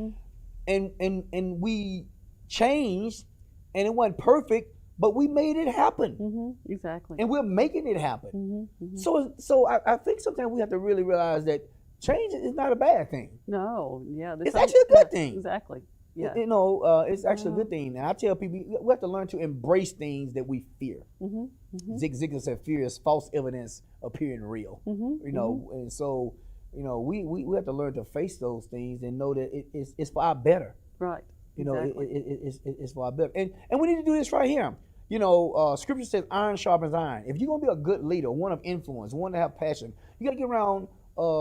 and we changed, and it wasn't perfect, but we made it happen. Exactly. And we're making it happen. So I think sometimes we have to really realize that change is not a bad thing. No, yeah. It's actually a good thing. Exactly. Yeah. It's actually a good thing. And I tell people, we have to learn to embrace things that we fear. Zig Ziglar said, "Fear is false evidence appearing real." And so, we have to learn to face those things and know that it's for our better. Right. Exactly. It's for our better. And we need to do this right here. Scripture says iron sharpens iron. If you're going to be a good leader, one of influence, one to have passion, you got to get around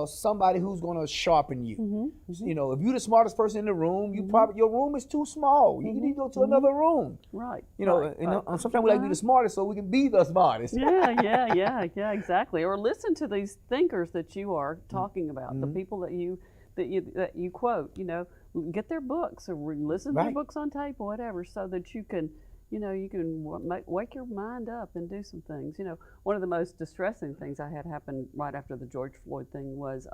somebody who's going to sharpen you. You know, if you're the smartest person in the room, you probably your room is too small. You need to go to another room. Right. You know, right, and right. sometimes we like to be the smartest so we can be the smartest. Yeah, exactly. Or listen to these thinkers that you are talking about, the people that you quote. You know, get their books or listen to their books on tape or whatever, so that you can, you know, you can wake your mind up and do some things. You know, one of the most distressing things I had happen right after the George Floyd thing was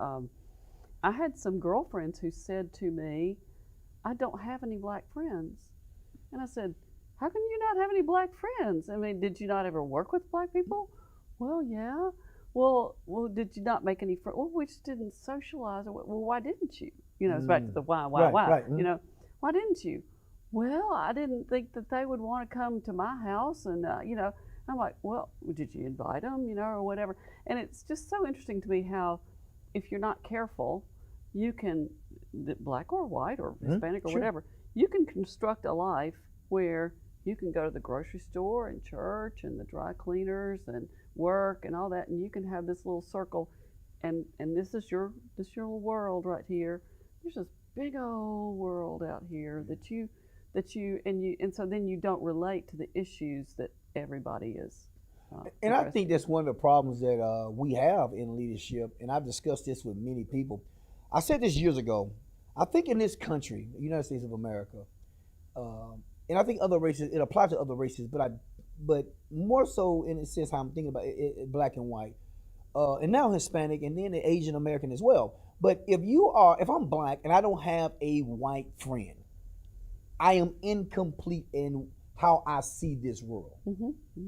I had some girlfriends who said to me, "I don't have any black friends," and I said, "How can you not have any black friends? I mean, did you not ever work with black people?" "Well, yeah." Well, did you not make any friends? "Well, we just didn't socialize." Well, why didn't you? You know, it's back to the why. Right. You know, why didn't you? "Well, I didn't think that they would want to come to my house," and you know, I'm like, "Well, did you invite them? You know, or whatever?" And it's just so interesting to me how, if you're not careful, you can, black or white or Hispanic or whatever, you can construct a life where you can go to the grocery store and church and the dry cleaners and work and all that, and you can have this little circle, and this is your little world right here. There's this big old world out here and so then you don't relate to the issues that everybody is. And I think that's one of the problems that we have in leadership, and I've discussed this with many people. I said this years ago. I think in this country, the United States of America, and I think other races, it applies to other races, but more so in a sense how I'm thinking about it, black and white, and now Hispanic, and then the Asian American as well. But if I'm black and I don't have a white friend, I am incomplete in how I see this world.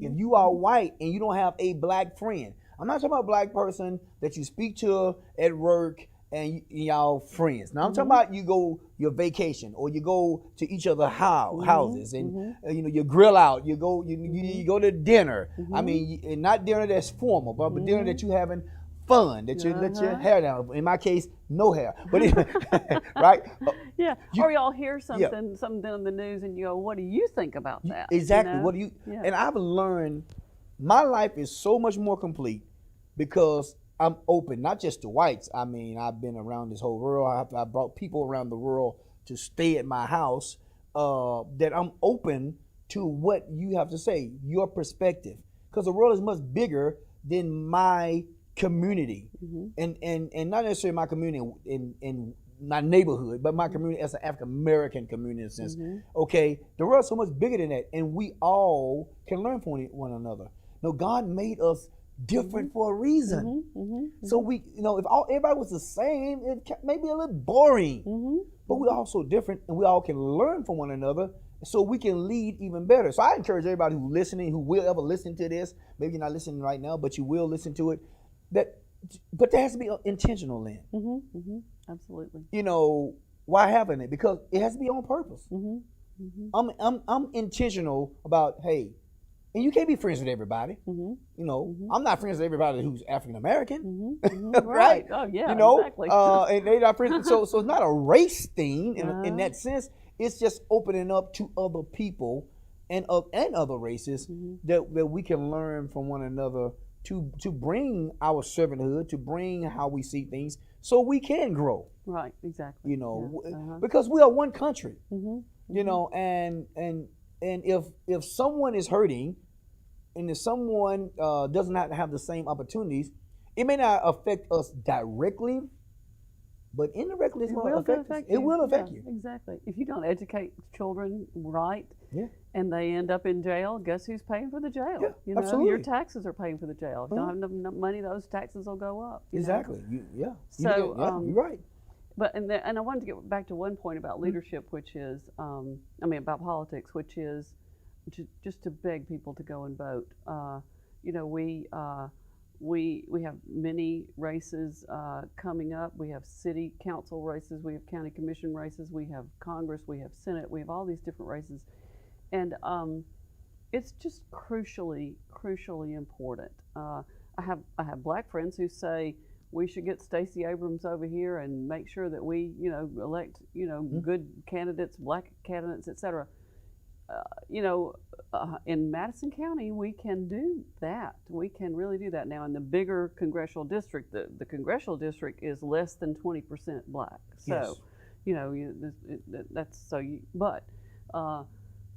If you are white and you don't have a black friend, I'm not talking about a black person that you speak to at work and y'all friends. Now I'm talking about you go your vacation or you go to each other houses and you know you grill out. You go to dinner. I mean, and not dinner that's formal, but dinner that you having fun, that you let your hair down. In my case, no hair. But right? Yeah. Or y'all hear something on the news and you go, "What do you think about that?" Exactly. You know? What do you? And I've learned my life is so much more complete because I'm open, not just to whites. I mean, I've been around this whole world. I brought people around the world to stay at my house. That I'm open to what you have to say, your perspective, because the world is much bigger than my community, and not necessarily my community in my neighborhood, but my community as an African American community in a sense. Okay, the world's so much bigger than that, and we all can learn from one another. No, God made us different for a reason. So we, you know, if everybody was the same, it may be a little boring. But we're all so different, and we all can learn from one another, so we can lead even better. So I encourage everybody who's listening, who will ever listen to this, maybe you're not listening right now, but you will listen to it. But there has to be intentional, Lynn. Absolutely. You know, why haven't it? Because it has to be on purpose. I'm intentional about, hey, and you can't be friends with everybody. You know, I'm not friends with everybody who's African American, right? Oh yeah, you know, exactly. And they're not friends. So it's not a race thing in that sense. It's just opening up to other people and other races that we can learn from one another to bring our servanthood, to bring how we see things, so we can grow. Right, exactly. You know, because we are one country. You know, and if someone is hurting, and if someone does not have the same opportunities, it may not affect us directly, but indirectly it's going to affect us. It will affect you. Exactly. If you don't educate children right, and they end up in jail, guess who's paying for the jail? Yeah, you know, absolutely. Your taxes are paying for the jail. If you don't have enough money, those taxes will go up. Exactly. So you're right. But and I wanted to get back to one point about leadership, which is, about politics, which is just to beg people to go and vote. You know, we have many races coming up. We have city council races, we have county commission races, we have Congress, we have Senate, we have all these different races, and it's just crucially important. I have black friends who say we should get Stacey Abrams over here and make sure that we elect good candidates, black candidates, etc. you know, in Madison County, we can do that. We can really do that now. In the bigger congressional district, the congressional district is less than 20% black. So, Yes. you know, that's so. But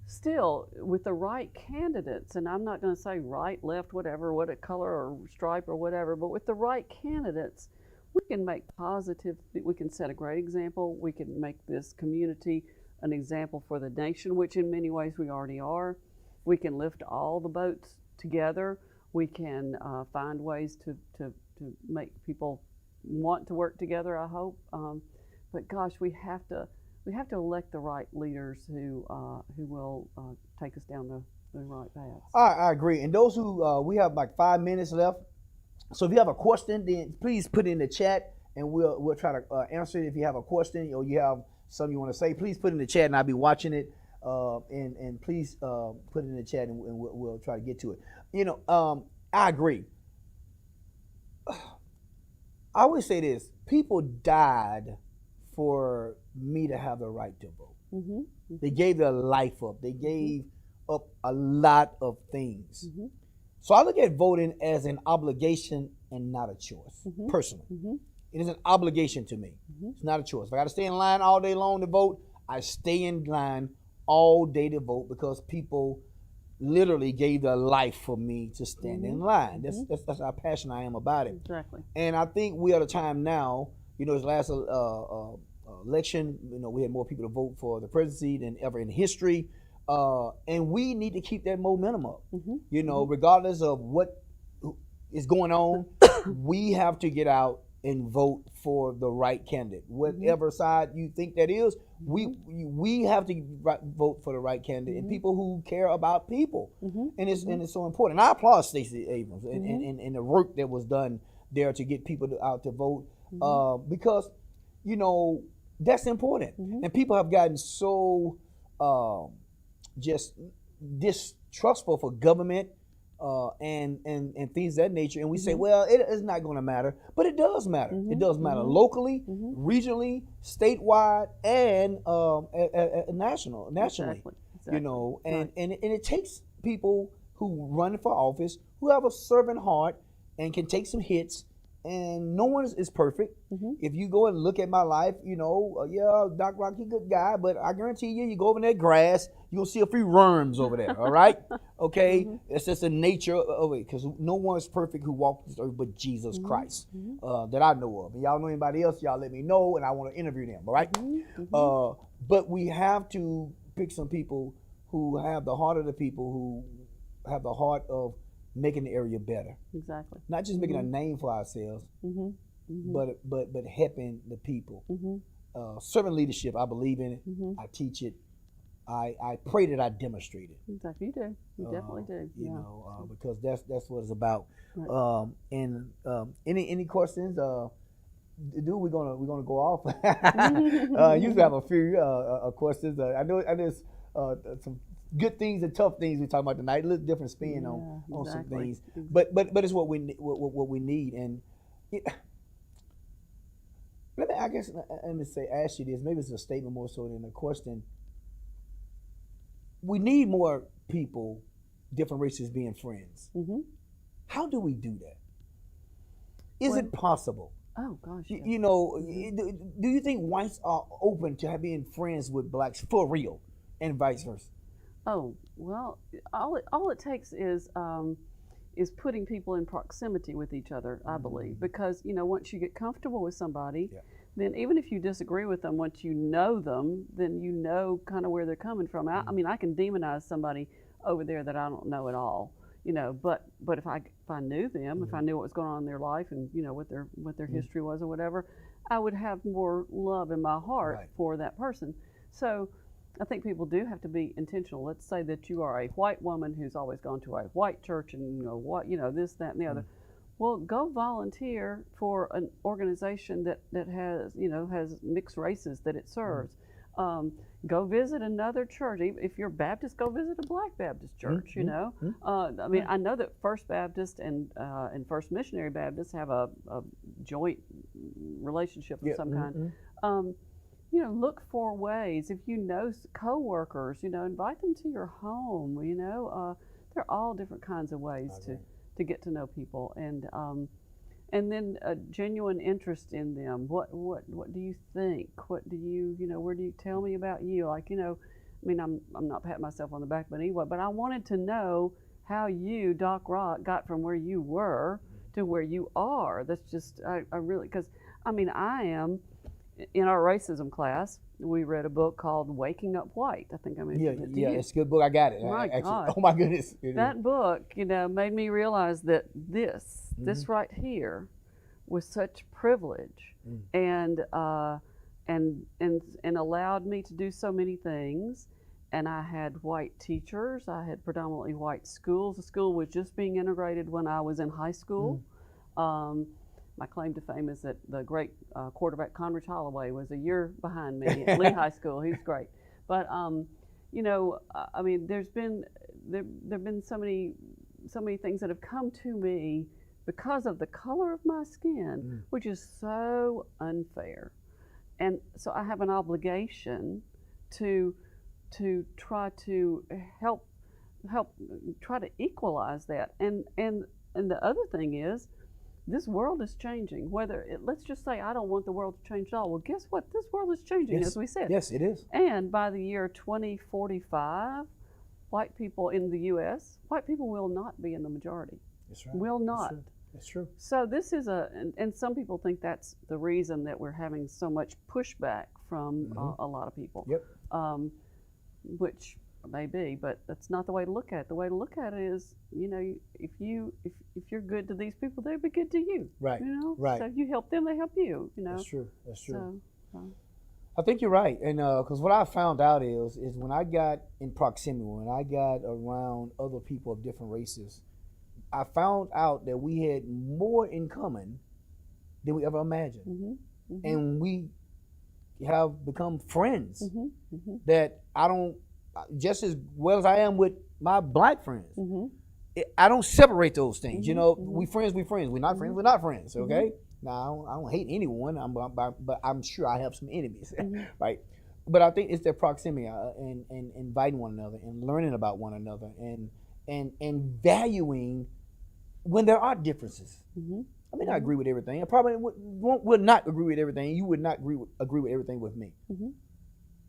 still, with the right candidates, and I'm not going to say right, left, whatever, what a color or stripe or whatever, but with the right candidates, we can make positive. We can set a great example. We can make this community an example for the nation, which in many ways we already are. We can lift all the boats together. We can find ways to make people want to work together, I hope. But gosh, we have to elect the right leaders who will take us down the right path. I agree. And those who we have like 5 minutes left. So if you have a question, then please put it in the chat, and we'll try to answer it. If you have a question or you have something you want to say, please put it in the chat, and I'll be watching it. And please put it in the chat, and we'll try to get to it. You know, I agree. I always say this: people died for me to have the right to vote. Mm-hmm. They gave their life up. They gave up a lot of things. Mm-hmm. So I look at voting as an obligation and not a choice, personally. Mm-hmm. It is an obligation to me. Mm-hmm. It's not a choice. If I got to stay in line all day long to vote, I stay in line all day to vote because people literally gave their life for me to stand in line. That's how passionate I am about it. Exactly. And I think we are at a time now, you know, this last election, you know, we had more people to vote for the presidency than ever in history. And we need to keep that momentum up. You know, regardless of what is going on, we have to get out and vote for the right candidate. Whatever side you think that is, we have to vote for the right candidate and people who care about people. And it's so important. And I applaud Stacey Abrams and the work that was done there to get people out to vote because, you know, that's important. And people have gotten so just distrustful for government and things of that nature, and we say, well, it is not going to matter, but it does matter. It does matter locally, regionally, statewide, and nationally. Exactly. You know, and it takes people who run for office who have a servant heart and can take some hits. And no one is perfect. If you go and look at my life, you know, yeah, Doc Rock, he's a good guy, but I guarantee you go over in that grass, you'll see a few worms over there, all right? Okay? It's just the nature of it, because no one is perfect who walks this earth but Jesus Christ that I know of. And y'all know anybody else, y'all let me know, and I want to interview them, all right? But we have to pick some people who have the heart of the people, who have the heart of making the area better. Exactly. Not just making a name for ourselves, but helping the people. Servant leadership, I believe in it. I teach it. I pray that I demonstrate it. Exactly. You do. You definitely do. You know, because that's what it's about. Right. Any questions? Dude, we're gonna go off. Usually have a few questions. I know there's some good things and tough things we're talking about tonight. A little different spin on some things, but it's what we need. And let me ask you this. Maybe it's a statement more so than a question. We need more people, different races being friends. How do we do that? Is it possible? Oh gosh. You know, do you think whites are open to being friends with blacks for real, and vice versa? Oh well, all it takes is putting people in proximity with each other. I believe, because you know, once you get comfortable with somebody, then even if you disagree with them, once you know them, then you know kind of where they're coming from. I mean, I can demonize somebody over there that I don't know at all, you know. But if I knew them, if I knew what was going on in their life, and you know what their history was or whatever, I would have more love in my heart for that person. So I think people do have to be intentional. Let's say that you are a white woman who's always gone to a white church and this, that, and the other. Well, go volunteer for an organization that has mixed races that it serves. Go visit another church. If you're Baptist, go visit a Black Baptist church. You know, I mean, I know that First Baptist and First Missionary Baptist have a joint relationship of some kind. look for ways. If you know coworkers, invite them to your home. There are all different kinds of ways to get to know people, and then a genuine interest in them. What do you think? What do you where do you tell me about you? I'm not patting myself on the back, but anyway. But I wanted to know how you, Doc Rock, got from where you were to where you are. That's just I really, because I am. In our racism class, we read a book called Waking Up White. I think I mentioned it to you. It's a good book. I got it. My God. Oh my goodness. That book, made me realize that this right here was such privilege and allowed me to do so many things. And I had white teachers. I had predominantly white schools. The school was just being integrated when I was in high school. My claim to fame is that the great quarterback Conrad Holloway was a year behind me at Lee High School. He was great, but there've been so many things that have come to me because of the color of my skin, which is so unfair, and so I have an obligation to try to help try to equalize that, and the other thing is, this world is changing. Let's just say I don't want the world to change at all. Well, guess what? This world is changing, as we said. Yes, it is. And by the year 2045, white people in the U.S., white people will not be in the majority. That's right. Will not. That's true. So this is and some people think that's the reason that we're having so much pushback from a lot of people. Yep. Which may be, but that's not the way to look at it. The way to look at it is, if you're good to these people, they'll be good to you. Right. Right. So you help them, they help you. That's true. That's true. So, I think you're right, and because what I found out is when I got in proximity, when I got around other people of different races, I found out that we had more in common than we ever imagined, and we have become friends that I don't. Just as well as I am with my black friends, I don't separate those things. We friends. We're not friends. We're not friends. Okay. Now I don't hate anyone. But I'm sure I have some enemies, right? But I think it's their proximity and inviting one another and learning about one another and valuing when there are differences. I may not agree with everything. I probably would not agree with everything. You would not agree with everything with me.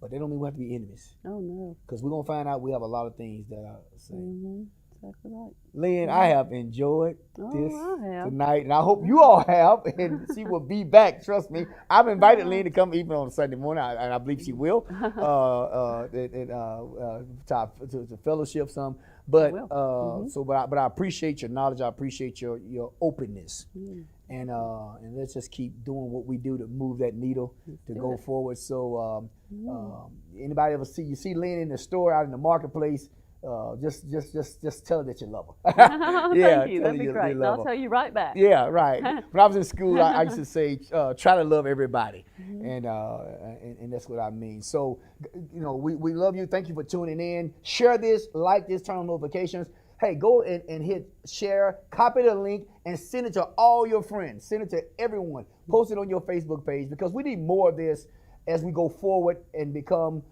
But they don't mean we have to be enemies. Oh, no. Because we're going to find out we have a lot of things that are the same. Exactly right. Lynn, I have enjoyed this I have. tonight, and I hope you all have, and she will be back. Trust me. I've invited Lynn to come even on Sunday morning, and I believe she will, to fellowship some. But but I appreciate your knowledge. I appreciate your openness. And let's just keep doing what we do to move that needle to go forward. So anybody ever see Lynn in the store, out in the marketplace, just tell her that you love her. Thank you. That'd be great. I'll tell you right back. Yeah, right. When I was in school, I used to say, try to love everybody, and that's what I mean. So, we love you. Thank you for tuning in. Share this, like this, turn on notifications. Hey, go and hit share, copy the link, and send it to all your friends. Send it to everyone. Post it on your Facebook page, because we need more of this as we go forward and become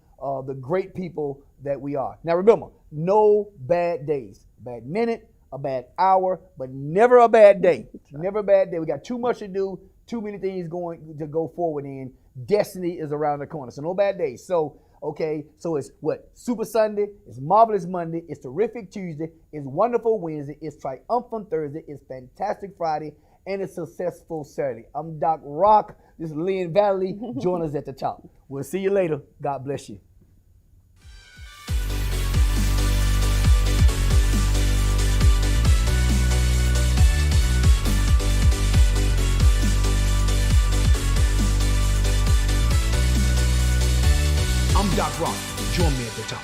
the great people that we are. Now remember, no bad days. Bad minute, a bad hour, but never a bad day. Never a bad day. We got too much to do, too many things going to go forward in. Destiny is around the corner, so no bad days. So, okay, so it's what? Super Sunday, it's Marvelous Monday, it's Terrific Tuesday, it's Wonderful Wednesday, it's Triumphant Thursday, it's Fantastic Friday, and it's Successful Saturday. I'm Doc Rock. This is Lynn Vallely. Join us at the top. We'll see you later. God bless you. I'm Doc Rock. Join me at the top.